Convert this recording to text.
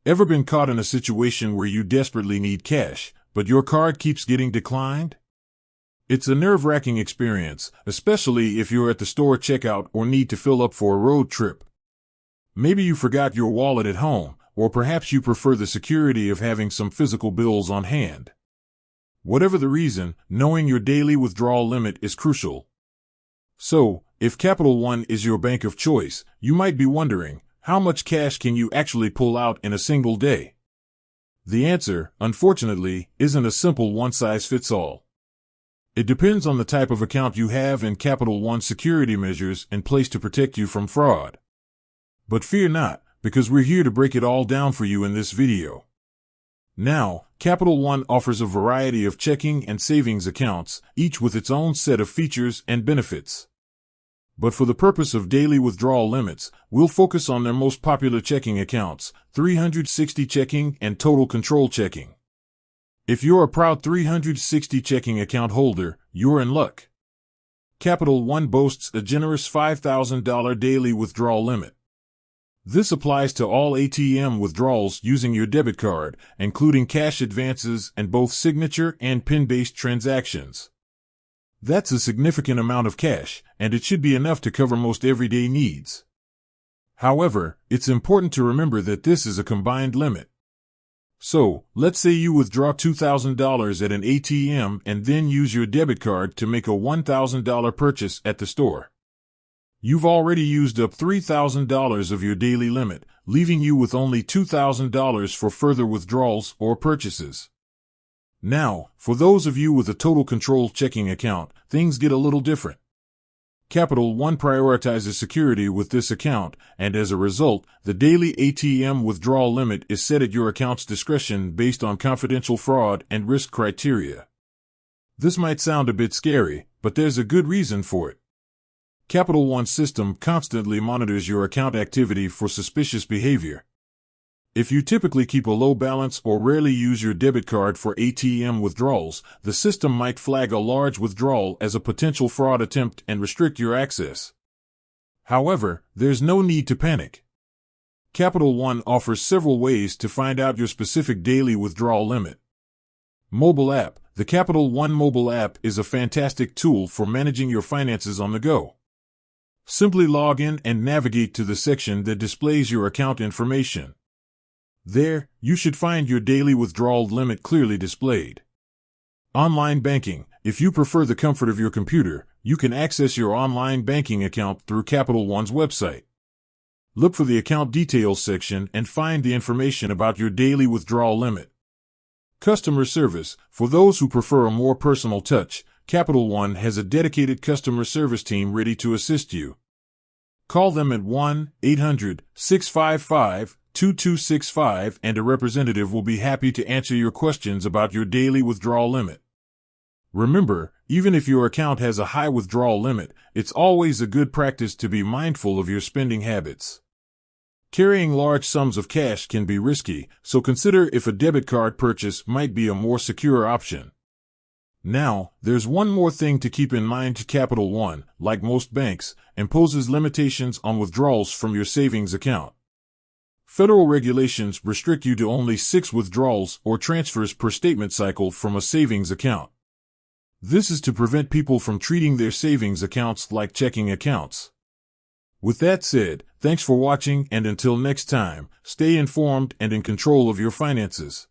Ever been caught in a situation where you desperately need cash, but your card keeps getting declined? It's a nerve-wracking experience, especially if you're at the store checkout or need to fill up for a road trip. Maybe you forgot your wallet at home, or perhaps you prefer the security of having some physical bills on hand. Whatever the reason, knowing your daily withdrawal limit is crucial. So, if Capital One is your bank of choice, you might be wondering, how much cash can you actually pull out in a single day? The answer, unfortunately, isn't a simple one-size-fits-all. It depends on the type of account you have and Capital One's security measures in place to protect you from fraud. But fear not, because we're here to break it all down for you in this video. Now, Capital One offers a variety of checking and savings accounts, each with its own set of features and benefits. But for the purpose of daily withdrawal limits, we'll focus on their most popular checking accounts, 360 checking and total control checking. If you're a proud 360 checking account holder, you're in luck. Capital One boasts a generous $5,000 daily withdrawal limit. This applies to all ATM withdrawals using your debit card, including cash advances and both signature and PIN-based transactions. That's a significant amount of cash, and it should be enough to cover most everyday needs. However, it's important to remember that this is a combined limit. So, let's say you withdraw $2,000 at an ATM and then use your debit card to make a $1,000 purchase at the store. You've already used up $3,000 of your daily limit, leaving you with only $2,000 for further withdrawals or purchases. Now, for those of you with a total control checking account, things get a little different. Capital One prioritizes security with this account, and as a result, the daily ATM withdrawal limit is set at your account's discretion based on confidential fraud and risk criteria. This might sound a bit scary, but there's a good reason for it. Capital One's system constantly monitors your account activity for suspicious behavior. If you typically keep a low balance or rarely use your debit card for ATM withdrawals, the system might flag a large withdrawal as a potential fraud attempt and restrict your access. However, there's no need to panic. Capital One offers several ways to find out your specific daily withdrawal limit. Mobile app. The Capital One mobile app is a fantastic tool for managing your finances on the go. Simply log in and navigate to the section that displays your account information. There, you should find your daily withdrawal limit clearly displayed. Online banking. If you prefer the comfort of your computer, you can access your online banking account through Capital One's website. Look for the account details section and find the information about your daily withdrawal limit. Customer service. For those who prefer a more personal touch, Capital One has a dedicated customer service team ready to assist you. Call them at 1-800-655-2265 and a representative will be happy to answer your questions about your daily withdrawal limit. Remember, even if your account has a high withdrawal limit, it's always a good practice to be mindful of your spending habits. Carrying large sums of cash can be risky, so consider if a debit card purchase might be a more secure option. Now, there's one more thing to keep in mind. Capital One, like most banks, imposes limitations on withdrawals from your savings account. Federal regulations restrict you to only 6 withdrawals or transfers per statement cycle from a savings account. This is to prevent people from treating their savings accounts like checking accounts. With that said, thanks for watching, and until next time, stay informed and in control of your finances.